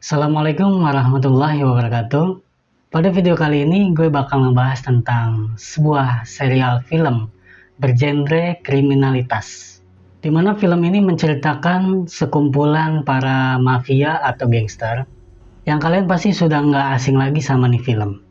Assalamualaikum warahmatullahi wabarakatuh. Pada video kali ini gue bakal ngebahas tentang sebuah serial film bergenre kriminalitas. Dimana film ini menceritakan sekumpulan para mafia atau gangster yang kalian pasti sudah nggak asing lagi sama nih film.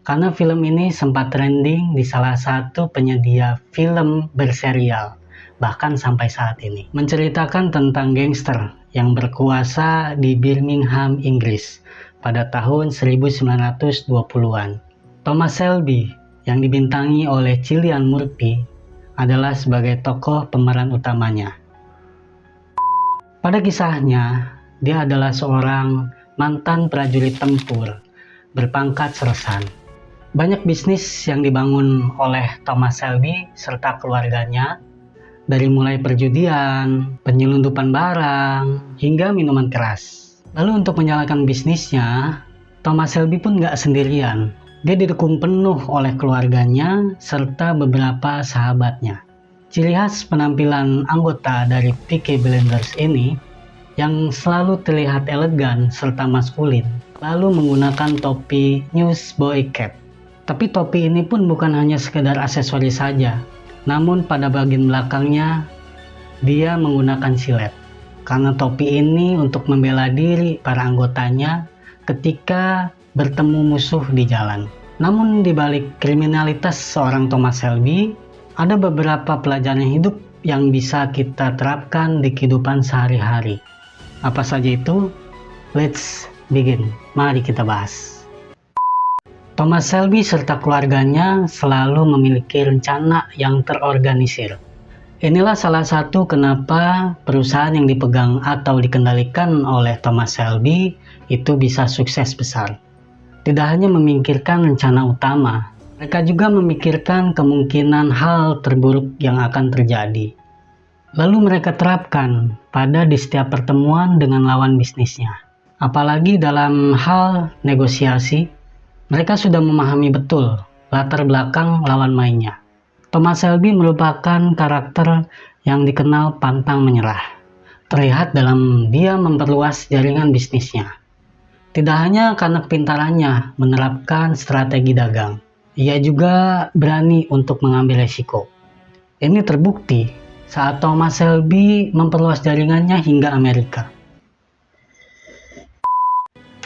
Karena film ini sempat trending di salah satu penyedia film berserial, bahkan sampai saat ini. Menceritakan tentang gangster yang berkuasa di Birmingham, Inggris pada tahun 1920-an. Thomas Shelby yang dibintangi oleh Cillian Murphy adalah sebagai tokoh pemeran utamanya. Pada kisahnya, dia adalah seorang mantan prajurit tempur berpangkat sersan. Banyak bisnis yang dibangun oleh Thomas Shelby serta keluarganya, dari mulai perjudian, penyelundupan barang, hingga minuman keras. Lalu untuk menjalankan bisnisnya, Thomas Shelby pun nggak sendirian. Dia didukung penuh oleh keluarganya serta beberapa sahabatnya. Ciri khas penampilan anggota dari Peaky Blinders ini yang selalu terlihat elegan serta maskulin, lalu menggunakan topi newsboy cap. Tapi topi ini pun bukan hanya sekedar aksesoris saja. Namun pada bagian belakangnya dia menggunakan silet. Karena topi ini untuk membela diri para anggotanya ketika bertemu musuh di jalan. Namun di balik kriminalitas seorang Thomas Shelby, ada beberapa pelajaran hidup yang bisa kita terapkan di kehidupan sehari-hari. Apa saja itu? Let's begin. Mari kita bahas. Thomas Shelby serta keluarganya selalu memiliki rencana yang terorganisir. Inilah salah satu kenapa perusahaan yang dipegang atau dikendalikan oleh Thomas Shelby itu bisa sukses besar. Tidak hanya memikirkan rencana utama, mereka juga memikirkan kemungkinan hal terburuk yang akan terjadi. Lalu mereka terapkan di setiap pertemuan dengan lawan bisnisnya. Apalagi dalam hal negosiasi, mereka sudah memahami betul latar belakang lawan mainnya. Thomas Shelby merupakan karakter yang dikenal pantang menyerah. Terlihat dalam dia memperluas jaringan bisnisnya. Tidak hanya karena kepintarannya menerapkan strategi dagang, ia juga berani untuk mengambil resiko. Ini terbukti saat Thomas Shelby memperluas jaringannya hingga Amerika.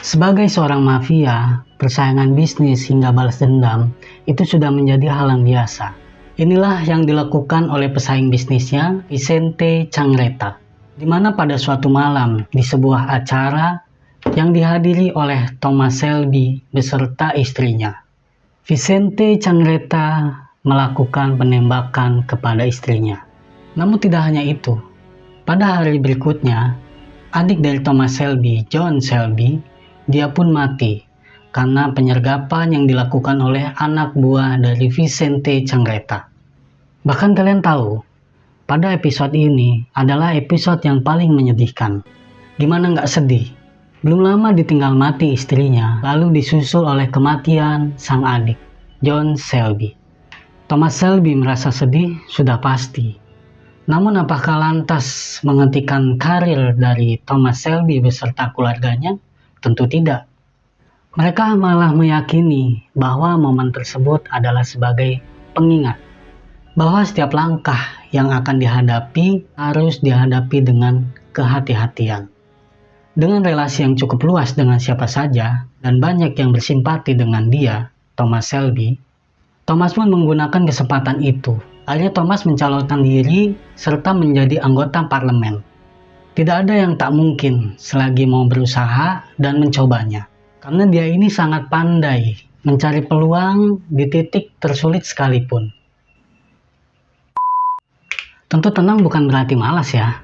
Sebagai seorang mafia, persaingan bisnis hingga balas dendam itu sudah menjadi hal yang biasa. Inilah yang dilakukan oleh pesaing bisnisnya, Vicente Changreta, di mana pada suatu malam di sebuah acara yang dihadiri oleh Thomas Shelby beserta istrinya. Vicente Changreta melakukan penembakan kepada istrinya. Namun tidak hanya itu. Pada hari berikutnya, adik dari Thomas Shelby, John Shelby, dia pun mati karena penyergapan yang dilakukan oleh anak buah dari Vicente Changreta. Bahkan kalian tahu, pada episode ini adalah episode yang paling menyedihkan. Gimana nggak sedih? Belum lama ditinggal mati istrinya, lalu disusul oleh kematian sang adik, John Shelby. Thomas Shelby merasa sedih, sudah pasti. Namun apakah lantas menghentikan karir dari Thomas Shelby beserta keluarganya? Tentu tidak. Mereka malah meyakini bahwa momen tersebut adalah sebagai pengingat bahwa setiap langkah yang akan dihadapi harus dihadapi dengan kehati-hatian. Dengan relasi yang cukup luas dengan siapa saja dan banyak yang bersimpati dengan dia, Thomas Shelby, Thomas pun menggunakan kesempatan itu. Akhirnya Thomas mencalonkan diri serta menjadi anggota parlemen. Tidak ada yang tak mungkin selagi mau berusaha dan mencobanya. Karena dia ini sangat pandai mencari peluang di titik tersulit sekalipun. Tentu tenang bukan berarti malas ya.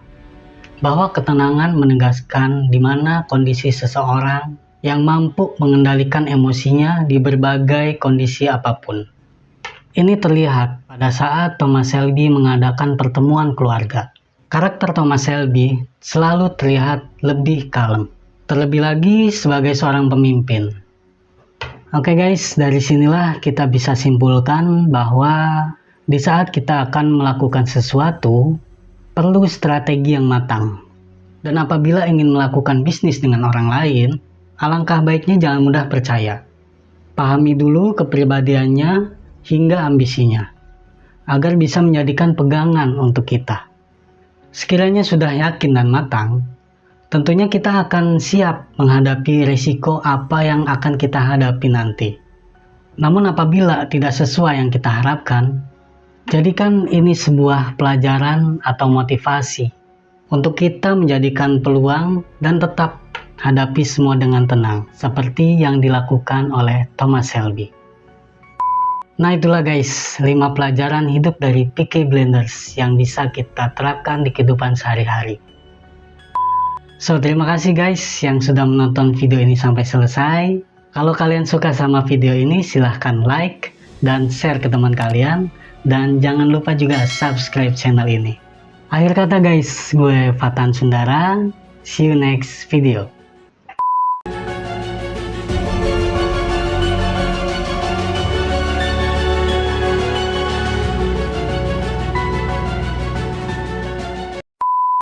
Bahwa ketenangan menegaskan di mana kondisi seseorang yang mampu mengendalikan emosinya di berbagai kondisi apapun. Ini terlihat pada saat Thomas Shelby mengadakan pertemuan keluarga. Karakter Thomas Shelby selalu terlihat lebih kalem, terlebih lagi sebagai seorang pemimpin. Oke guys, dari sinilah kita bisa simpulkan bahwa di saat kita akan melakukan sesuatu, perlu strategi yang matang. Dan apabila ingin melakukan bisnis dengan orang lain, alangkah baiknya jangan mudah percaya. Pahami dulu kepribadiannya hingga ambisinya, agar bisa menjadikan pegangan untuk kita. Sekiranya sudah yakin dan matang, tentunya kita akan siap menghadapi risiko apa yang akan kita hadapi nanti. Namun apabila tidak sesuai yang kita harapkan, jadikan ini sebuah pelajaran atau motivasi untuk kita menjadikan peluang dan tetap hadapi semua dengan tenang, seperti yang dilakukan oleh Thomas Shelby. Nah itulah guys, 5 pelajaran hidup dari Peaky Blinders yang bisa kita terapkan di kehidupan sehari-hari. So, terima kasih guys yang sudah menonton video ini sampai selesai. Kalau kalian suka sama video ini, silahkan like dan share ke teman kalian. Dan jangan lupa juga subscribe channel ini. Akhir kata guys, gue Fatan Sundara. See you next video.